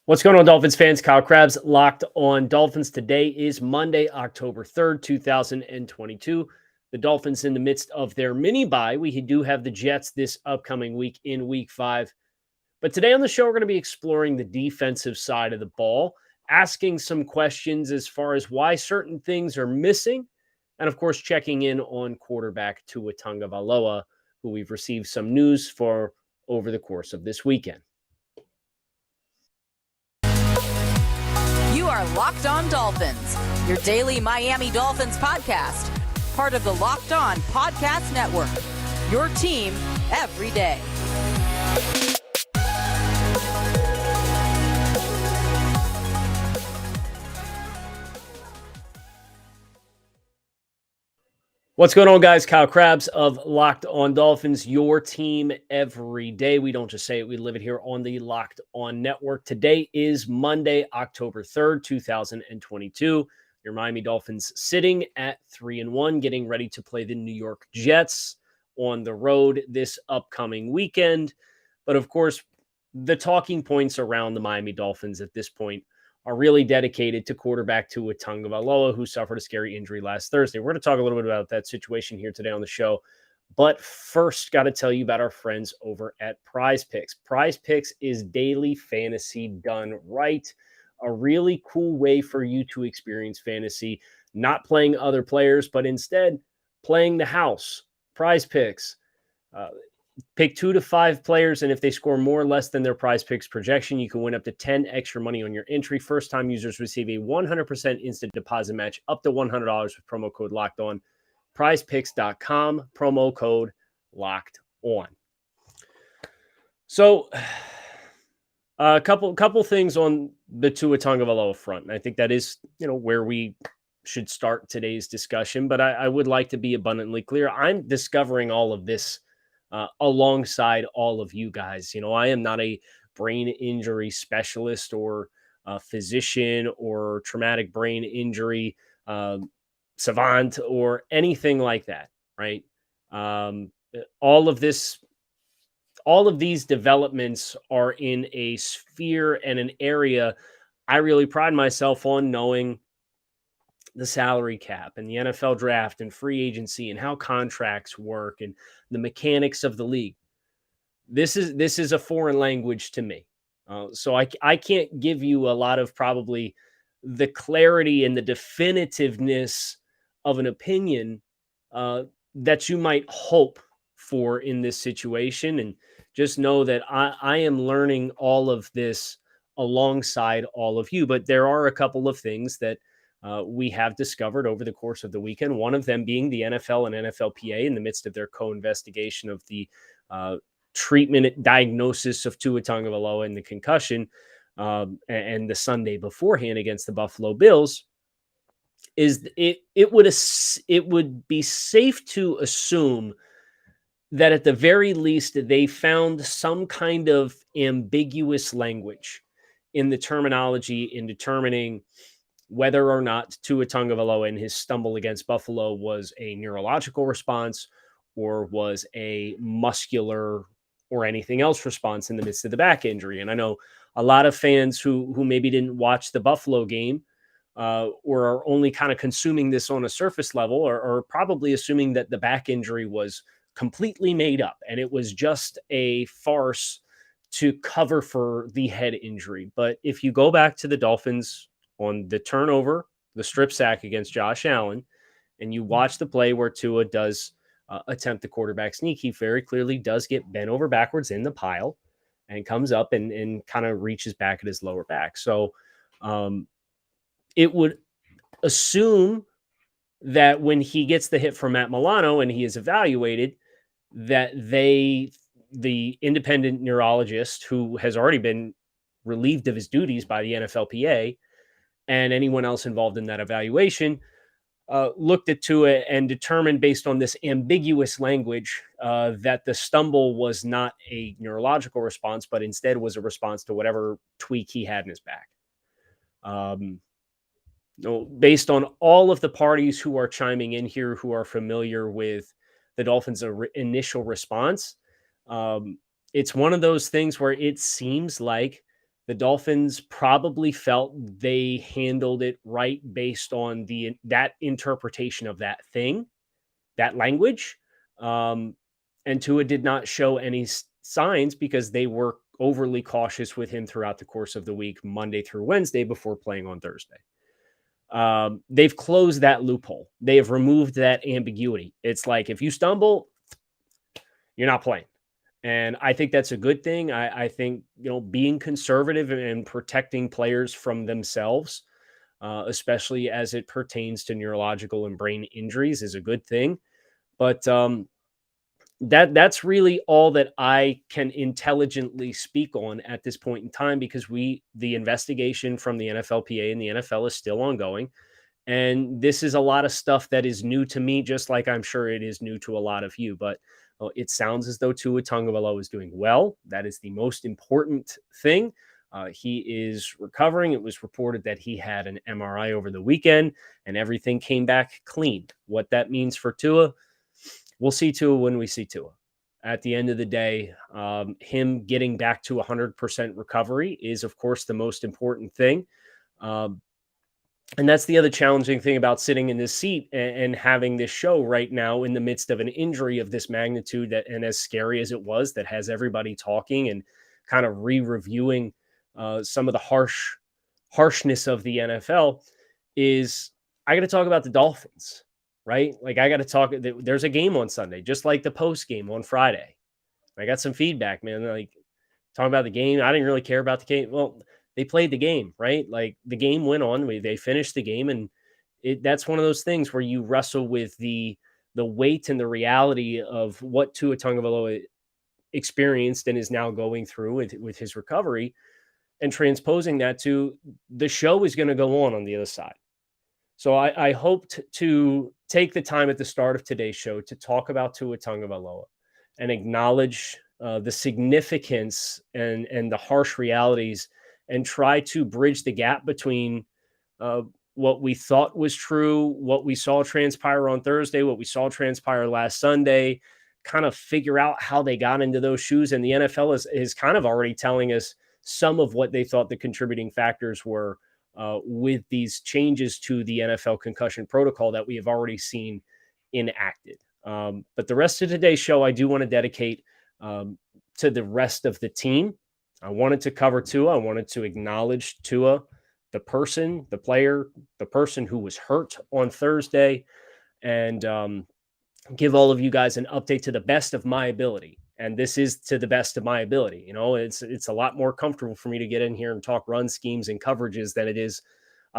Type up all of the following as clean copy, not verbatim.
What's going on, Dolphins fans? Kyle Krabs, Locked On Dolphins. Today is Monday, October 3rd, 2022. The Dolphins in the midst of their mini bye. We do have the Jets this upcoming week in week 5. But today on the show, we're going to be exploring the defensive side of the ball, asking some questions as far as why certain things are missing, and of course, checking in on quarterback Tua Tagovailoa, who we've received some news for over the course of this weekend. You are Locked On Dolphins, your daily Miami Dolphins podcast, part of the Locked On Podcast Network, your team every day. What's going on, guys? Kyle Krabs of Locked On Dolphins, your team every day. We don't just say it, we live it here on the Locked On Network. Today is Monday, October 3rd, 2022. Your Miami Dolphins sitting at 3-1, getting ready to play the New York Jets on the road this upcoming weekend. But of course, the talking points around the Miami Dolphins at this point are really dedicated to quarterback Tua Tagovailoa, who suffered a scary injury last Thursday. We're going to talk a little bit about that situation here today on the show. But first, got to tell you about our friends over at Prize Picks. Prize Picks is daily fantasy done right. A really cool way for you to experience fantasy, not playing other players, but instead playing the house. Prize Picks. Pick 2 to 5 players, and if they score more or less than their Prize Picks projection, you can win up to 10 extra money on your entry. First-time users receive a 100% instant deposit match up to $100 with promo code Locked On. PrizePicks.com, promo code Locked On. So, a couple things on the Tua Tagovailoa front, and I think that is where we should start today's discussion. But I would like to be abundantly clear. I'm discovering all of this alongside all of you guys. I am not a brain injury specialist or a physician or traumatic brain injury savant or anything like that, right? All of these developments are in a sphere and an area I really pride myself on knowing the salary cap and the NFL draft and free agency and how contracts work and the mechanics of the league. This is a foreign language to me. So I can't give you a lot of probably the clarity and the definitiveness of an opinion that you might hope for in this situation. And just know that I am learning all of this alongside all of you. But there are a couple of things that we have discovered over the course of the weekend, one of them being the NFL and NFLPA in the midst of their co-investigation of the treatment diagnosis of Tua Tagovailoa and the concussion and the Sunday beforehand against the Buffalo Bills, is it would be safe to assume that at the very least they found some kind of ambiguous language in the terminology in determining whether or not Tua Tagovailoa and his stumble against Buffalo was a neurological response or was a muscular or anything else response in the midst of the back injury. And I know a lot of fans who maybe didn't watch the Buffalo game or are only kind of consuming this on a surface level are probably assuming that the back injury was completely made up and it was just a farce to cover for the head injury. But if you go back to the Dolphins on the turnover, the strip sack against Josh Allen, and you watch the play where Tua does attempt the quarterback sneak, he very clearly does get bent over backwards in the pile and comes up and kind of reaches back at his lower back. So it would assume that when he gets the hit from Matt Milano and he is evaluated, that the independent neurologist who has already been relieved of his duties by the NFLPA and anyone else involved in that evaluation looked at Tua and determined based on this ambiguous language that the stumble was not a neurological response, but instead was a response to whatever tweak he had in his back. Based on all of the parties who are chiming in here, who are familiar with the Dolphins' initial response, it's one of those things where it seems like The Dolphins probably felt they handled it right based on that interpretation of that thing, that language. Um, and Tua did not show any signs because they were overly cautious with him throughout the course of the week, Monday through Wednesday, before playing on Thursday. They've closed that loophole. They have removed that ambiguity. It's like if you stumble, you're not playing. And I think that's a good thing. I think, being conservative and protecting players from themselves, especially as it pertains to neurological and brain injuries, is a good thing. But that's really all that I can intelligently speak on at this point in time, because the investigation from the NFLPA and the NFL is still ongoing. And this is a lot of stuff that is new to me, just like I'm sure it is new to a lot of you. But it sounds as though Tua Tagovailoa is doing well. That is the most important thing. He is recovering. It was reported that he had an MRI over the weekend and everything came back clean. What that means for Tua, we'll see Tua when we see Tua. At the end of the day, him getting back to 100% recovery is, of course, the most important thing. And that's the other challenging thing about sitting in this seat and having this show right now in the midst of an injury of this magnitude, and as scary as it was, that has everybody talking and kind of re-reviewing some of the harshness of the NFL. Is I got to talk about the Dolphins, right? Like, I got to talk. There's a game on Sunday, just like the post game on Friday. I got some feedback, man. Like, talking about the game, I didn't really care about the game. Well, they played the game, right? Like, the game went on. They finished the game, and that's one of those things where you wrestle with the weight and the reality of what Tua Tagovailoa experienced and is now going through with his recovery, and transposing that to the show is going to go on the other side. So I hoped to take the time at the start of today's show to talk about Tua Tagovailoa and acknowledge the significance and the harsh realities, and try to bridge the gap between what we thought was true, what we saw transpire on Thursday, what we saw transpire last Sunday, kind of figure out how they got into those shoes. And the NFL is kind of already telling us some of what they thought the contributing factors were with these changes to the NFL concussion protocol that we have already seen enacted. But the rest of today's show, I do want to dedicate to the rest of the team. I wanted to cover Tua. I wanted to acknowledge Tua, the person, the player, the person who was hurt on Thursday, and give all of you guys an update to the best of my ability. And this is to the best of my ability. It's a lot more comfortable for me to get in here and talk run schemes and coverages than it is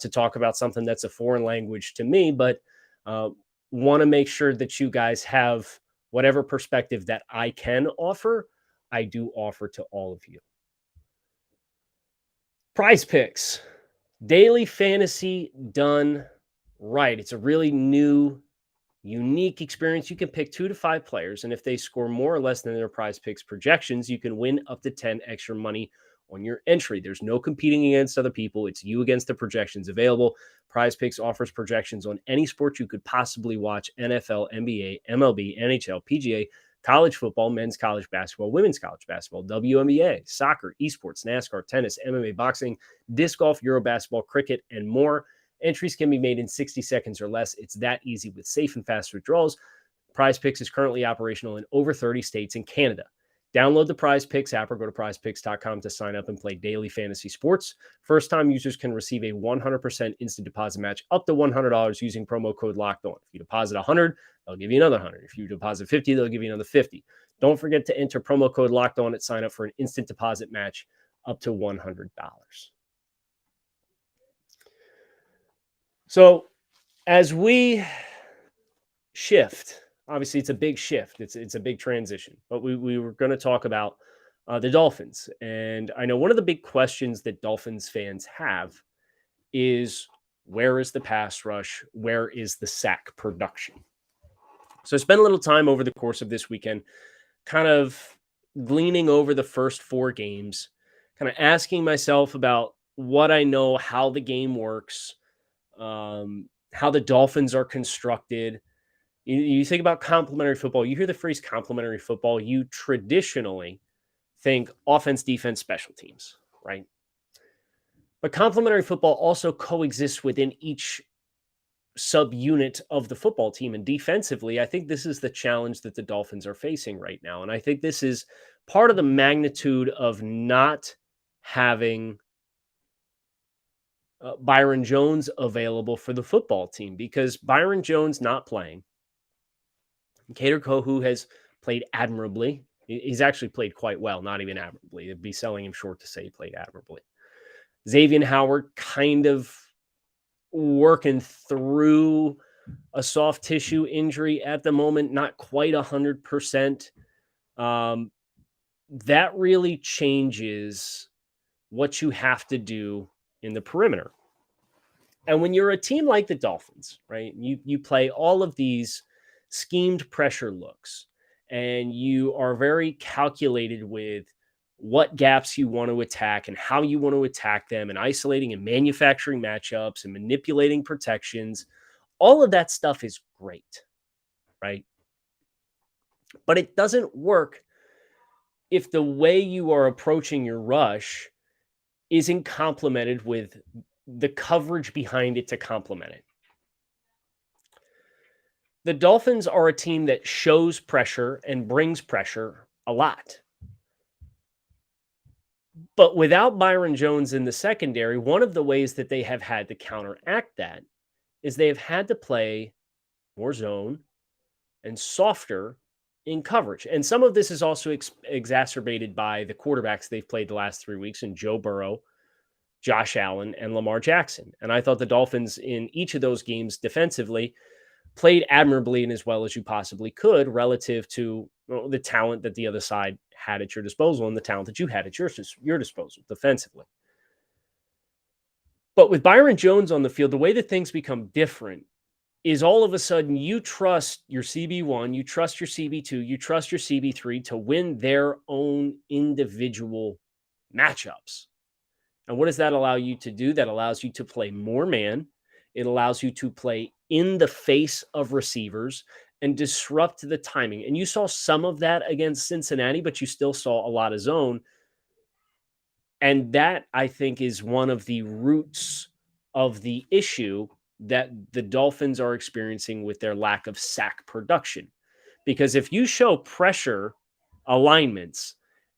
to talk about something that's a foreign language to me. But want to make sure that you guys have whatever perspective that I can offer, I do offer to all of you. Prize Picks, daily fantasy done right. It's a really new, unique experience. You can pick 2 to 5 players, and if they score more or less than their Prize Picks projections, you can win up to 10 extra money on your entry. There's no competing against other people. It's you against the projections available. Prize Picks offers projections on any sport you could possibly watch: NFL, NBA, MLB, NHL, PGA, college football, men's college basketball, women's college basketball, WNBA, soccer, esports, NASCAR, tennis, MMA, boxing, disc golf, Euro basketball, cricket, and more. Entries can be made in 60 seconds or less. It's that easy with safe and fast withdrawals. Prize Picks is currently operational in over 30 states and Canada. Download the Prize Picks app or go to prizepicks.com to sign up and play daily fantasy sports. First-time users can receive a 100% instant deposit match up to $100 using promo code Locked On. If you deposit $100, they'll give you another $100. If you deposit $50, they'll give you another $50. Don't forget to enter promo code Locked On at sign up for an instant deposit match up to $100. So as we shift, obviously it's a big shift. It's a big transition, but we were going to talk about the Dolphins. And I know one of the big questions that Dolphins fans have is, where is the pass rush? Where is the sack production? So I spent a little time over the course of this weekend kind of gleaning over the first 4 games, kind of asking myself about what I know, how the game works, how the Dolphins are constructed. You think about complementary football, you hear the phrase complementary football, you traditionally think offense, defense, special teams, right? But complementary football also coexists within each subunit of the football team. And defensively, I think this is the challenge that the Dolphins are facing right now. And I think this is part of the magnitude of not having Byron Jones available for the football team, because Byron Jones not playing. Kader Kohu has played admirably. He's actually played quite well, not even admirably. It'd be selling him short to say he played admirably. Xavier Howard kind of working through a soft tissue injury at the moment, not quite 100%. That really changes what you have to do in the perimeter. And when you're a team like the Dolphins, right, you play all of these schemed pressure looks, and you are very calculated with what gaps you want to attack and how you want to attack them, and isolating and manufacturing matchups and manipulating protections. All of that stuff is great, right? But it doesn't work if the way you are approaching your rush isn't complemented with the coverage behind it to complement it. The Dolphins are a team that shows pressure and brings pressure a lot. But without Byron Jones in the secondary, one of the ways that they have had to counteract that is they have had to play more zone and softer in coverage. And some of this is also exacerbated by the quarterbacks they've played the last 3 weeks in Joe Burrow, Josh Allen, and Lamar Jackson. And I thought the Dolphins in each of those games defensively played admirably and as well as you possibly could relative to the talent that the other side had at your disposal and the talent that you had at your disposal defensively. But with Byron Jones on the field, the way that things become different is all of a sudden you trust your CB1, you trust your CB2, you trust your CB3 to win their own individual matchups. And what does that allow you to do? That allows you to play more man. It allows you to play in the face of receivers and disrupt the timing. And you saw some of that against Cincinnati, but you still saw a lot of zone. And that, I think, is one of the roots of the issue that the Dolphins are experiencing with their lack of sack production. Because if you show pressure alignments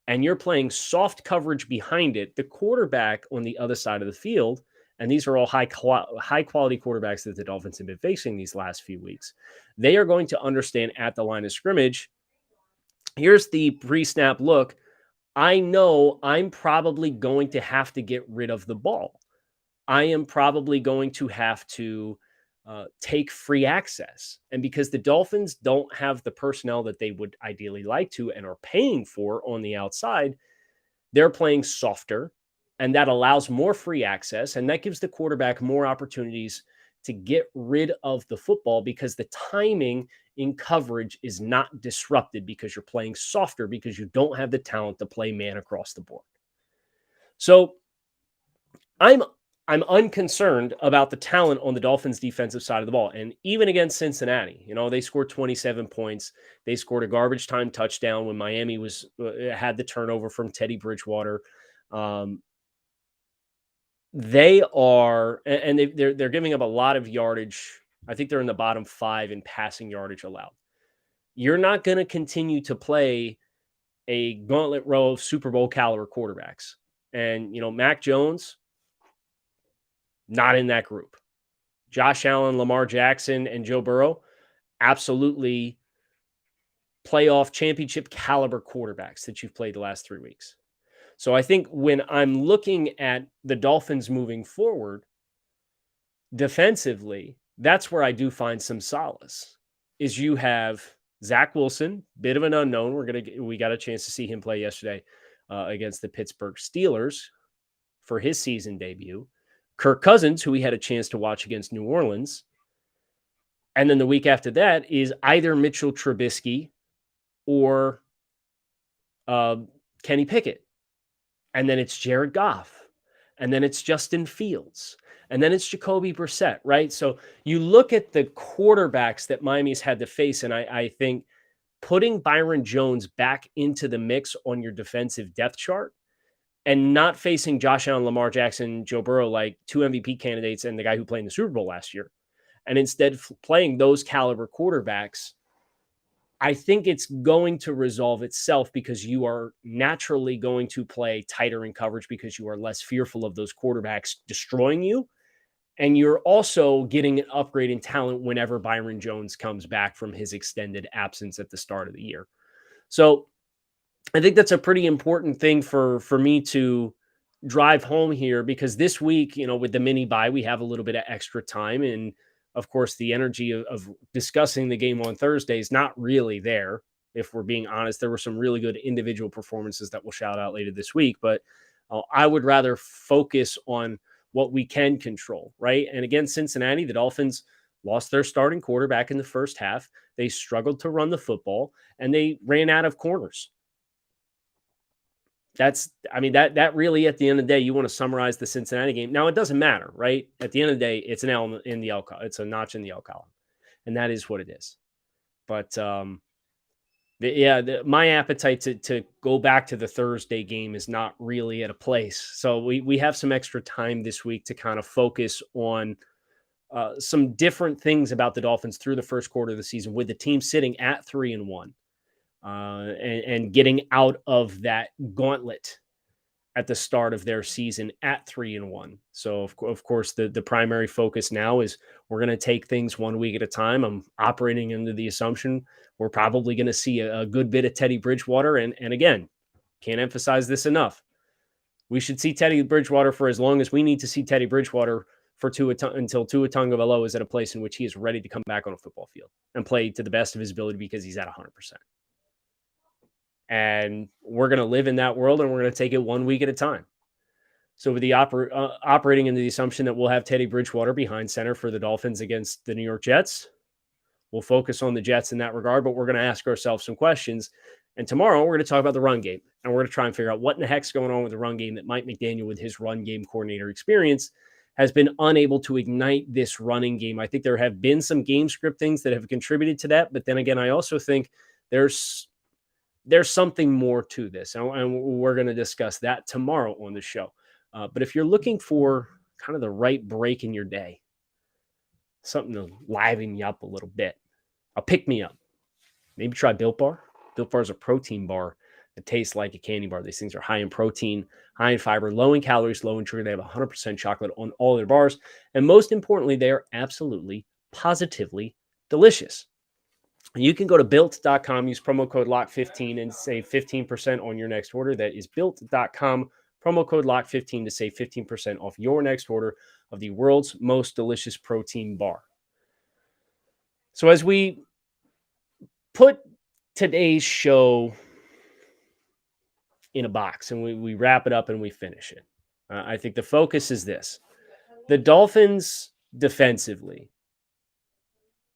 and you're playing soft coverage behind it, the quarterback on the other side of the field, and these are all high quality quarterbacks that the Dolphins have been facing these last few weeks, they are going to understand at the line of scrimmage, here's the pre-snap look. I know I'm probably going to have to get rid of the ball. I am probably going to have to take free access. And because the Dolphins don't have the personnel that they would ideally like to and are paying for on the outside, they're playing softer, and that allows more free access. And that gives the quarterback more opportunities to get rid of the football because the timing in coverage is not disrupted because you're playing softer because you don't have the talent to play man across the board. So I'm unconcerned about the talent on the Dolphins' defensive side of the ball. And even against Cincinnati, they scored 27 points. They scored a garbage time touchdown when Miami had the turnover from Teddy Bridgewater. They are, and they're giving up a lot of yardage. I think they're in the bottom 5 in passing yardage allowed. You're not going to continue to play a gauntlet row of Super Bowl caliber quarterbacks. And, Mac Jones, not in that group. Josh Allen, Lamar Jackson, and Joe Burrow, absolutely playoff championship caliber quarterbacks that you've played the last 3 weeks. So I think when I'm looking at the Dolphins moving forward defensively, that's where I do find some solace. Is you have Zach Wilson, bit of an unknown. We got a chance to see him play yesterday against the Pittsburgh Steelers for his season debut. Kirk Cousins, who we had a chance to watch against New Orleans. And then the week after that is either Mitchell Trubisky or Kenny Pickett. And then it's Jared Goff. And then it's Justin Fields. And then it's Jacoby Brissett, right? So you look at the quarterbacks that Miami's had to face, and I think putting Byron Jones back into the mix on your defensive depth chart and not facing Josh Allen, Lamar Jackson, Joe Burrow, like 2 MVP candidates and the guy who played in the Super Bowl last year, and instead playing those caliber quarterbacks, I think it's going to resolve itself because you are naturally going to play tighter in coverage because you are less fearful of those quarterbacks destroying you. And you're also getting an upgrade in talent whenever Byron Jones comes back from his extended absence at the start of the year. So I think that's a pretty important thing for me to drive home here, because this week, with the mini bye, we have a little bit of extra time. And of course, the energy of discussing the game on Thursday is not really there. If we're being honest, there were some really good individual performances that we'll shout out later this week, but I would rather focus on what we can control, right? And against Cincinnati, the Dolphins lost their starting quarterback in the first half. They struggled to run the football and they ran out of corners. That really, at the end of the day, you want to summarize the Cincinnati game. Now, it doesn't matter, right? At the end of the day, it's an L in the L column. It's a notch in the L column. And that is what it is. But my appetite to go back to the Thursday game is not really at a place. So we have some extra time this week to kind of focus on some different things about the Dolphins through the first quarter of the season, with the team sitting at 3-1. And getting out of that gauntlet at the start of their season at 3-1. So of course, the primary focus now is we're going to take things 1 week at a time. I'm operating under the assumption we're probably going to see a good bit of Teddy Bridgewater. And again, can't emphasize this enough. We should see Teddy Bridgewater for as long as we need to see Teddy Bridgewater until Tua Tagovailoa is at a place in which he is ready to come back on a football field and play to the best of his ability, because he's at 100%. And we're going to live in that world, and we're going to take it 1 week at a time. So with the operating in the assumption that we'll have Teddy Bridgewater behind center for the Dolphins against the New York Jets, we'll focus on the Jets in that regard, but we're going to ask ourselves some questions. And tomorrow we're going to talk about the run game, and we're going to try and figure out what in the heck's going on with the run game that Mike McDaniel, with his run game coordinator experience, has been unable to ignite this running game. I think there have been some game script things that have contributed to that. But then again, I also think there's something more to this, and we're going to discuss that tomorrow on the show. But if you're looking for kind of the right break in your day, something to liven you up a little bit, I'll pick me up. Maybe try Built Bar. Built Bar is a protein bar that tastes like a candy bar. These things are high in protein, high in fiber, low in calories, low in sugar. They have 100% chocolate on all their bars. And most importantly, they are absolutely, positively delicious. You can go to built.com, use promo code LOCK15 and save 15% on your next order. That is built.com, promo code LOCK15 to save 15% off your next order of the world's most delicious protein bar. So as we put today's show in a box and we wrap it up and we finish it, I think the focus is this. The Dolphins defensively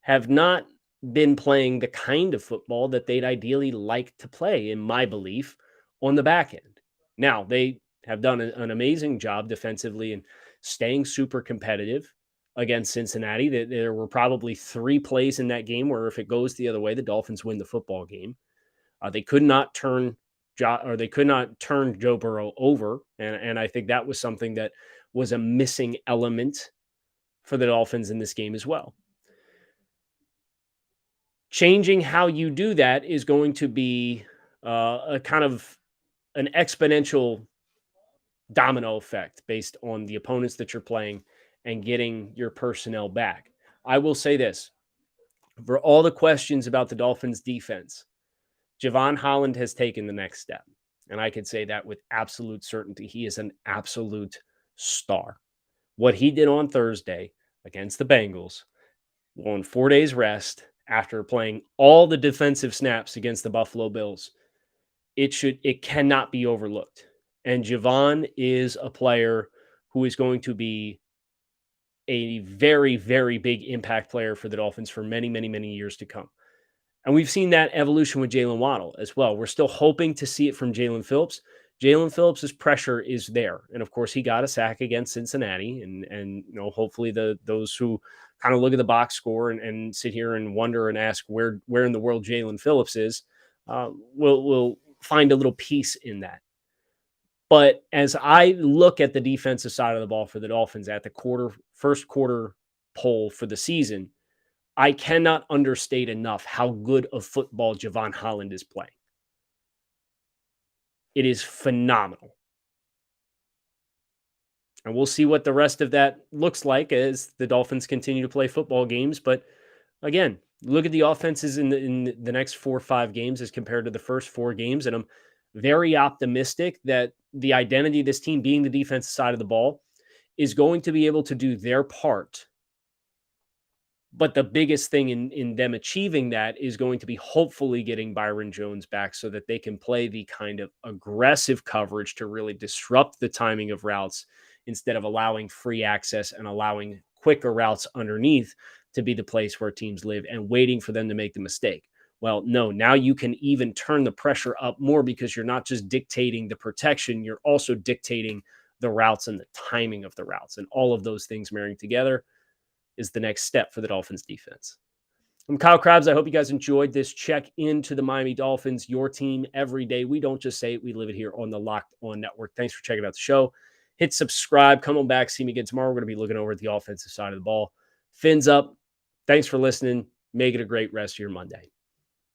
have not been playing the kind of football that they'd ideally like to play, in my belief, on the back end. Now, they have done an amazing job defensively and staying super competitive against Cincinnati. There were probably 3 plays in that game where if it goes the other way, the Dolphins win the football game. They could not turn Joe Burrow over, and I think that was something that was a missing element for the Dolphins in this game as well. Changing how you do that is going to be a kind of an exponential domino effect based on the opponents that you're playing and getting your personnel back. I will say this. For all the questions about the Dolphins defense, Javon Holland has taken the next step. And I can say that with absolute certainty. He is an absolute star. What he did on Thursday against the Bengals, on 4 days rest, after playing all the defensive snaps against the Buffalo Bills, it cannot be overlooked. And Javon is a player who is going to be a very, very big impact player for the Dolphins for many, many, many years to come. And we've seen that evolution with Jalen Waddle as well. We're still hoping to see it from Jalen Phillips. Jalen Phillips' pressure is there. And of course, he got a sack against Cincinnati. And hopefully those who kind of look at the box score and sit here and wonder and ask where in the world Jalen Phillips is, will find a little piece in that. But as I look at the defensive side of the ball for the Dolphins at the first quarter poll for the season, I cannot understate enough how good of football Javon Holland is playing. It is phenomenal. And we'll see what the rest of that looks like as the Dolphins continue to play football games. But again, look at the offenses in the next 4 or 5 games as compared to the first 4 games. And I'm very optimistic that the identity of this team, being the defensive side of the ball, is going to be able to do their part. But the biggest thing in them achieving that is going to be hopefully getting Byron Jones back so that they can play the kind of aggressive coverage to really disrupt the timing of routes instead of allowing free access and allowing quicker routes underneath to be the place where teams live and waiting for them to make the mistake. Well, no, now you can even turn the pressure up more because you're not just dictating the protection, you're also dictating the routes and the timing of the routes. And all of those things marrying together is the next step for the Dolphins defense. I'm Kyle Krabs. I hope you guys enjoyed this check into the Miami Dolphins, your team every day. We don't just say it, we live it here on the Locked On Network. Thanks for checking out the show. Hit subscribe. Come on back. See me again tomorrow. We're going to be looking over at the offensive side of the ball. Fins up. Thanks for listening. Make it a great rest of your Monday.